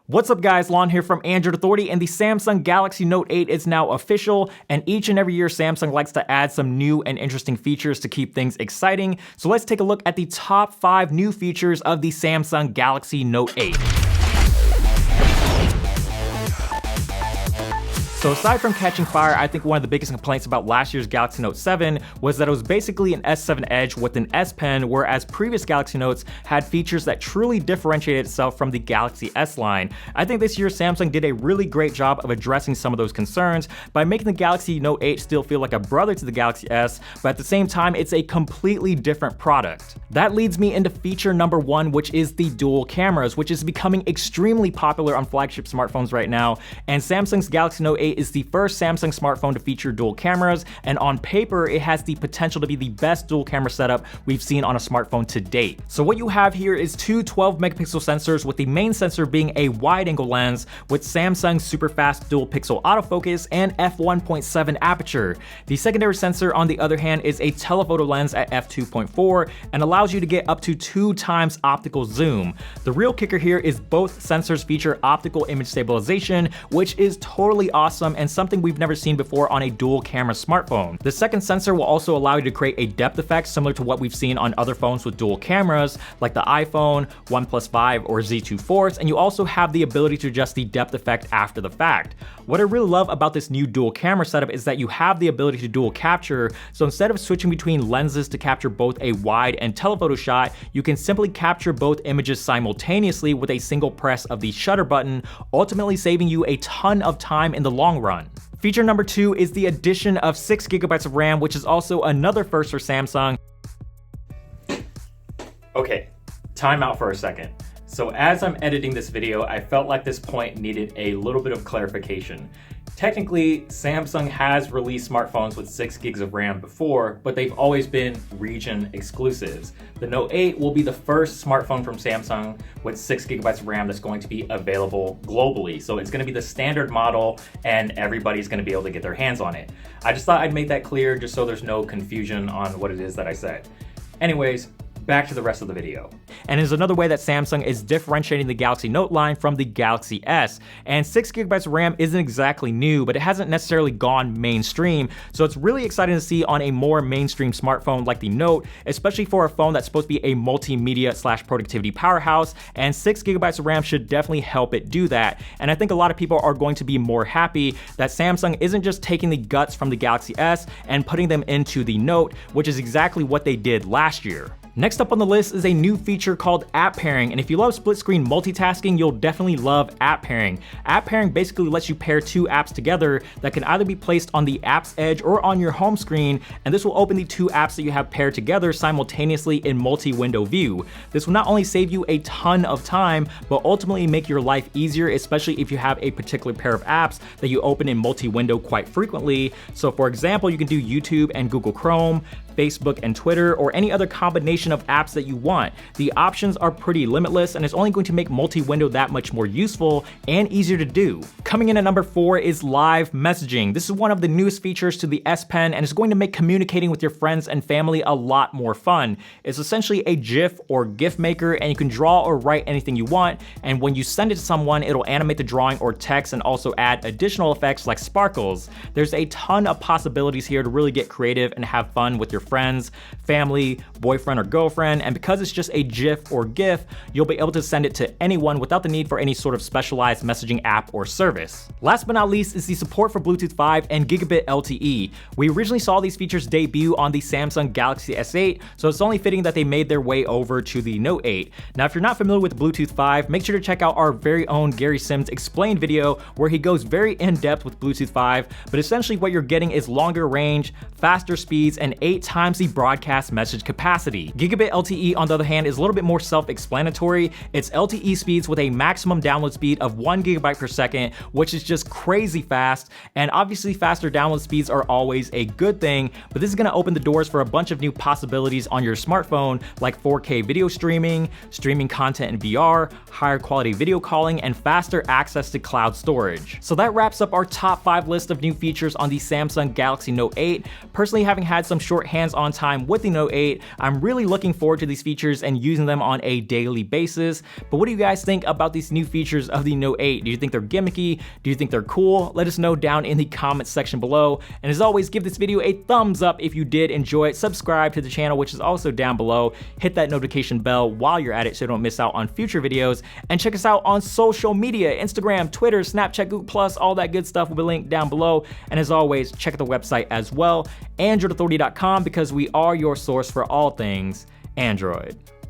What's up guys, Lon here from Android Authority, and the Samsung Galaxy Note 8 is now official, and each and every year Samsung likes to add some new and interesting features to keep things exciting. So let's take a look at the top 5 new features of the Samsung Galaxy Note 8. So aside from catching fire, I think one of the biggest complaints about last year's Galaxy Note 7 was that it was basically an S7 Edge with an S Pen, whereas previous Galaxy Notes had features that truly differentiated itself from the Galaxy S line. I think this year Samsung did a really great job of addressing some of those concerns by making the Galaxy Note 8 still feel like a brother to the Galaxy S, but at the same time it's a completely different product. That leads me into feature number 1, which is the dual cameras, which is becoming extremely popular on flagship smartphones right now, and Samsung's Galaxy Note 8 is the first Samsung smartphone to feature dual cameras, and on paper it has the potential to be the best dual camera setup we've seen on a smartphone to date. So what you have here is two 12 megapixel sensors, with the main sensor being a wide angle lens with Samsung's super fast dual pixel autofocus and f1.7 aperture. The secondary sensor on the other hand is a telephoto lens at f2.4 and allows you to get up to 2 times optical zoom. The real kicker here is both sensors feature optical image stabilization, which is totally awesome and something we've never seen before on a dual camera smartphone. The second sensor will also allow you to create a depth effect similar to what we've seen on other phones with dual cameras like the iPhone, OnePlus 5, or Z2 Force, and you also have the ability to adjust the depth effect after the fact. What I really love about this new dual camera setup is that you have the ability to dual capture, so instead of switching between lenses to capture both a wide and telephoto shot, you can simply capture both images simultaneously with a single press of the shutter button, ultimately saving you a ton of time in the long run. Feature number 2 is the addition of 6 gigabytes of RAM, which is also another first for Samsung. Okay, time out for a second. So as I'm editing this video, I felt like this point needed a little bit of clarification. Technically, Samsung has released smartphones with 6 gigs of RAM before, but they've always been region exclusives. The Note 8 will be the first smartphone from Samsung with 6 gigabytes of RAM that's going to be available globally. So it's going to be the standard model and everybody's going to be able to get their hands on it. I just thought I'd make that clear just so there's no confusion on what it is that I said. Anyways, back to the rest of the video. And is another way that Samsung is differentiating the Galaxy Note line from the Galaxy S. And 6 gigabytes of RAM isn't exactly new, but it hasn't necessarily gone mainstream. So it's really exciting to see on a more mainstream smartphone like the Note, especially for a phone that's supposed to be a multimedia / productivity powerhouse. And 6 gigabytes of RAM should definitely help it do that. And I think a lot of people are going to be more happy that Samsung isn't just taking the guts from the Galaxy S and putting them into the Note, which is exactly what they did last year. Next up on the list is a new feature called app pairing, and if you love split screen multitasking, you'll definitely love app pairing. App pairing basically lets you pair 2 apps together that can either be placed on the app's edge or on your home screen, and this will open the 2 apps that you have paired together simultaneously in multi-window view. This will not only save you a ton of time, but ultimately make your life easier, especially if you have a particular pair of apps that you open in multi-window quite frequently. So for example, you can do YouTube and Google Chrome, Facebook and Twitter, or any other combination of apps that you want. The options are pretty limitless, and it's only going to make multi-window that much more useful and easier to do. Coming in at number 4 is live messaging. This is one of the newest features to the S Pen, and it's going to make communicating with your friends and family a lot more fun. It's essentially a GIF or GIF maker, and you can draw or write anything you want, and when you send it to someone, it'll animate the drawing or text and also add additional effects like sparkles. There's a ton of possibilities here to really get creative and have fun with your friends, family, boyfriend or girlfriend, and because it's just a GIF or GIF, you'll be able to send it to anyone without the need for any sort of specialized messaging app or service. Last but not least is the support for Bluetooth 5 and Gigabit LTE. We originally saw these features debut on the Samsung Galaxy S8, so it's only fitting that they made their way over to the Note 8. Now, if you're not familiar with Bluetooth 5, make sure to check out our very own Gary Sims explained video where he goes very in-depth with Bluetooth 5, but essentially what you're getting is longer range, faster speeds, and 8 times the broadcast message capacity. Gigabit LTE, on the other hand, is a little bit more self-explanatory. It's LTE speeds with a maximum download speed of 1 gigabyte per second, which is just crazy fast. And obviously, faster download speeds are always a good thing, but this is going to open the doors for a bunch of new possibilities on your smartphone, like 4K video streaming, streaming content in VR, higher quality video calling, and faster access to cloud storage. So that wraps up our top 5 list of new features on the Samsung Galaxy Note 8. Personally, having had some short hands-on time with the Note 8, I'm really looking looking forward to these features and using them on a daily basis. But what do you guys think about these new features of the Note 8? Do you think they're gimmicky? Do you think they're cool? Let us know down in the comments section below. And as always, give this video a thumbs up if you did enjoy it. Subscribe to the channel, which is also down below. Hit that notification bell while you're at it so you don't miss out on future videos. And check us out on social media, Instagram, Twitter, Snapchat, Google+, all that good stuff will be linked down below. And as always, check out the website as well, AndroidAuthority.com, because we are your source for all things Android.